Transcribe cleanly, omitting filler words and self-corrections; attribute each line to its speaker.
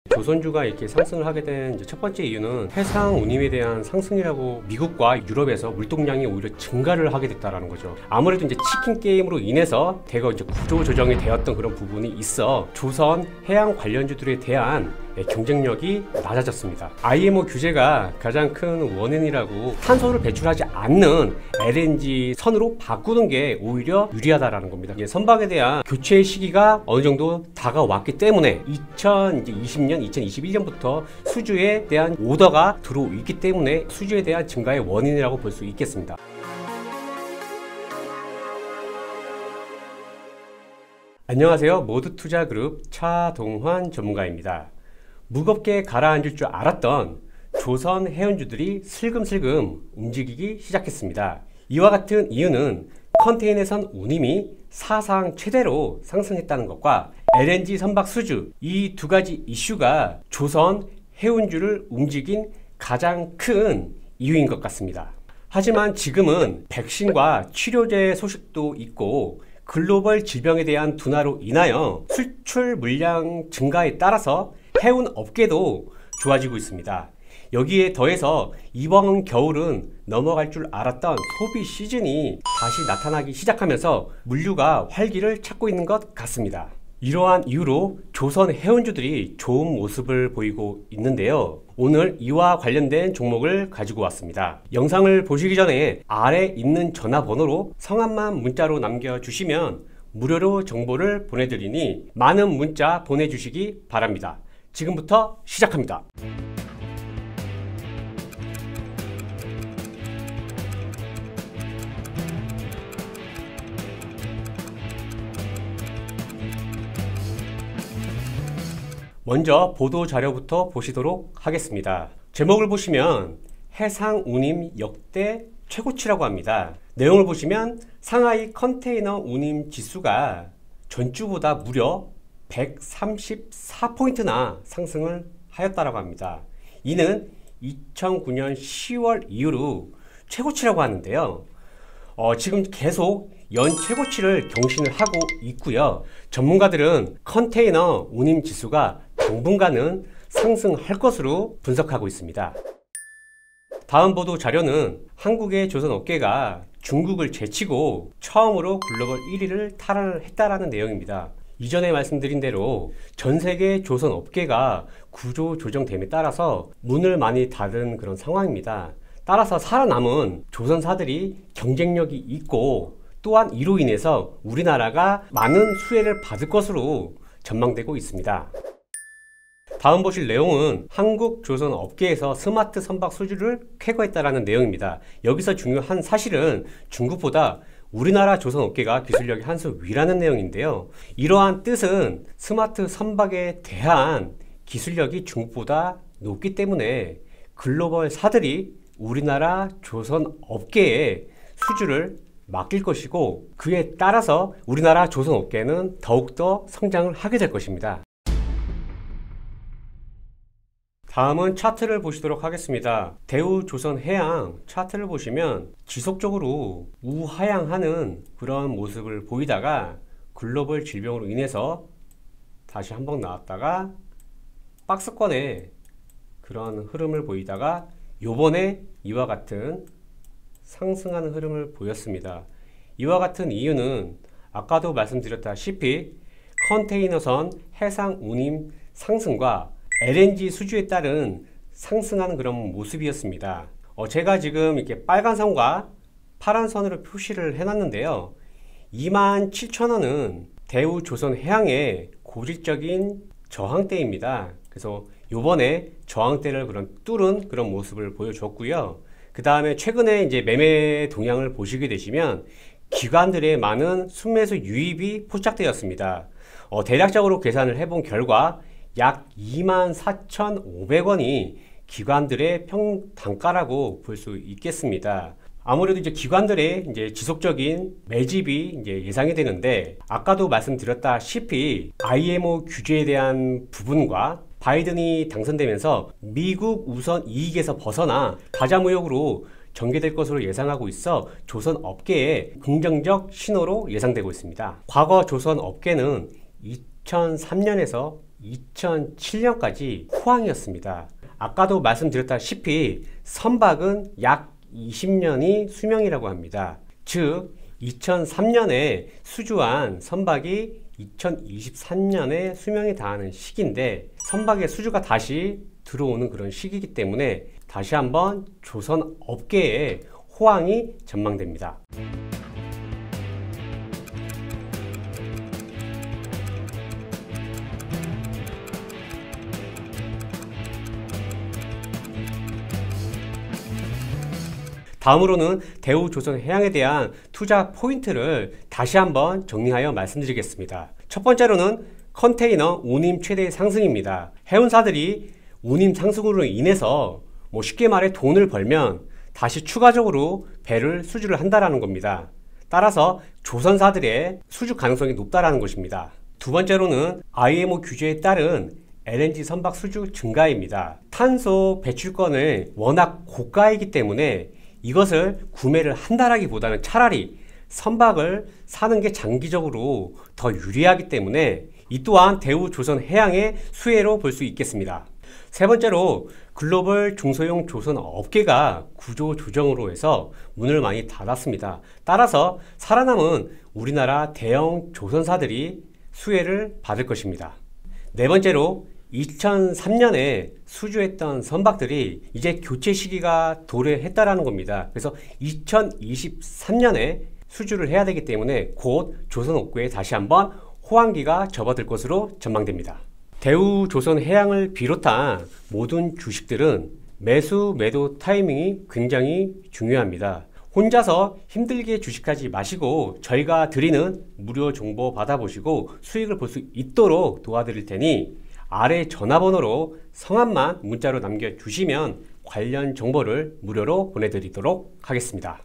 Speaker 1: 조선주가 이렇게 상승을 하게 된 첫 번째 이유는 해상 운임에 대한 상승이라고 미국과 유럽에서 물동량이 오히려 증가를 하게 됐다라는 거죠. 아무래도 이제 치킨 게임으로 인해서 대거 이제 구조 조정이 되었던 그런 부분이 있어 조선 해양 관련주들에 대한 경쟁력이 낮아졌습니다. IMO 규제가 가장 큰 원인이라고 탄소를 배출하지 않는 LNG 선으로 바꾸는 게 오히려 유리하다라는 겁니다. 선박에 대한 교체 시기가 어느 정도 다가왔기 때문에 2020년, 2021년부터 수주에 대한 오더가 들어오기 때문에 수주에 대한 증가의 원인이라고 볼 수 있겠습니다. 안녕하세요. 모두투자그룹 차동환 전문가입니다. 무겁게 가라앉을 줄 알았던 조선 해운주들이 슬금슬금 움직이기 시작했습니다. 이와 같은 이유는 컨테이너선 운임이 사상 최대로 상승했다는 것과 LNG 선박 수주, 이 두 가지 이슈가 조선 해운주를 움직인 가장 큰 이유인 것 같습니다. 하지만 지금은 백신과 치료제 소식도 있고 글로벌 질병에 대한 둔화로 인하여 수출 물량 증가에 따라서 해운 업계도 좋아지고 있습니다. 여기에 더해서 이번 겨울은 넘어갈 줄 알았던 소비 시즌이 다시 나타나기 시작하면서 물류가 활기를 찾고 있는 것 같습니다. 이러한 이유로 조선 해운주들이 좋은 모습을 보이고 있는데요. 오늘 이와 관련된 종목을 가지고 왔습니다. 영상을 보시기 전에 아래 있는 전화번호로 성함만 문자로 남겨주시면 무료로 정보를 보내드리니 많은 문자 보내주시기 바랍니다. 지금부터 시작합니다. 먼저 보도 자료부터 보시도록 하겠습니다. 제목을 보시면 해상 운임 역대 최고치라고 합니다. 내용을 보시면 상하이 컨테이너 운임 지수가 전주보다 무려 134포인트나 상승을 하였다고 합니다. 이는 2009년 10월 이후로 최고치라고 하는데요. 지금 계속 연 최고치를 경신을 하고 있고요. 전문가들은 컨테이너 운임 지수가 당분간은 상승할 것으로 분석하고 있습니다. 다음 보도 자료는 한국의 조선 업계가 중국을 제치고 처음으로 글로벌 1위를 탈환했다라는 내용입니다. 이전에 말씀드린 대로 전 세계 조선 업계가 구조 조정됨에 따라서 문을 많이 닫은 그런 상황입니다. 따라서 살아남은 조선사들이 경쟁력이 있고 또한 이로 인해서 우리나라가 많은 수혜를 받을 것으로 전망되고 있습니다. 다음 보실 내용은 한국 조선 업계에서 스마트 선박 수주를 쾌거했다라는 내용입니다. 여기서 중요한 사실은 중국보다 우리나라 조선 업계가 기술력이 한 수 위라는 내용인데요. 이러한 뜻은 스마트 선박에 대한 기술력이 중국보다 높기 때문에 글로벌 사들이 우리나라 조선 업계에 수주를 맡길 것이고 그에 따라서 우리나라 조선 업계는 더욱더 성장을 하게 될 것입니다. 다음은 차트를 보시도록 하겠습니다. 대우조선해양 차트를 보시면 지속적으로 우하향하는 그런 모습을 보이다가 글로벌 질병으로 인해서 다시 한번 나왔다가 박스권의 그런 흐름을 보이다가 요번에 이와 같은 상승하는 흐름을 보였습니다. 이와 같은 이유는 아까도 말씀드렸다시피 컨테이너선 해상 운임 상승과 LNG 수주에 따른 상승하는 그런 모습이었습니다. 제가 지금 이렇게 빨간 선과 파란 선으로 표시를 해놨는데요. 27,000원은 대우조선해양의 고질적인 저항대입니다. 그래서 요번에 저항대를 뚫은 그런 모습을 보여줬고요. 그 다음에 최근에 이제 매매 동향을 보시게 되시면 기관들의 많은 순매수 유입이 포착되었습니다. 대략적으로 계산을 해본 결과 약 24,500원이 기관들의 평단가라고 볼 수 있겠습니다. 아무래도 이제 기관들의 이제 지속적인 매집이 이제 예상이 되는데 아까도 말씀드렸다시피 IMO 규제에 대한 부분과 바이든이 당선되면서 미국 우선 이익에서 벗어나 다자무역으로 전개될 것으로 예상하고 있어 조선 업계에 긍정적 신호로 예상되고 있습니다. 과거 조선 업계는 2003년에서 2007년까지 호황이었습니다. 아까도 말씀드렸다시피 선박은 약 20년이 수명이라고 합니다. 즉 2003년에 수주한 선박이 2023년에 수명이 다하는 시기인데, 선박의 수주가 다시 들어오는 그런 시기이기 때문에 다시 한번 조선 업계에 호황이 전망됩니다. 다음으로는 대우조선해양에 대한 투자 포인트를 다시 한번 정리하여 말씀드리겠습니다. 첫 번째로는 컨테이너 운임 최대 상승입니다. 해운사들이 운임 상승으로 인해서 쉽게 말해 돈을 벌면 다시 추가적으로 배를 수주를 한다라는 겁니다. 따라서 조선사들의 수주 가능성이 높다라는 것입니다. 두 번째로는 IMO 규제에 따른 LNG 선박 수주 증가입니다. 탄소 배출권을 워낙 고가이기 때문에 이것을 구매를 한다라기보다는 차라리 선박을 사는 게 장기적으로 더 유리하기 때문에 이 또한 대우조선해양의 수혜로 볼 수 있겠습니다. 세 번째로 글로벌 중소형 조선 업계가 구조 조정으로 해서 문을 많이 닫았습니다. 따라서 살아남은 우리나라 대형 조선사들이 수혜를 받을 것입니다. 네 번째로 2003년에 수주했던 선박들이 이제 교체 시기가 도래했다라는 겁니다. 그래서 2023년에 수주를 해야 되기 때문에 곧 조선업계에 다시 한번 호황기가 접어들 것으로 전망됩니다. 대우조선해양을 비롯한 모든 주식들은 매수 매도 타이밍이 굉장히 중요합니다. 혼자서 힘들게 주식하지 마시고 저희가 드리는 무료 정보 받아보시고 수익을 볼 수 있도록 도와드릴 테니 아래 전화번호로 성함만 문자로 남겨주시면 관련 정보를 무료로 보내드리도록 하겠습니다.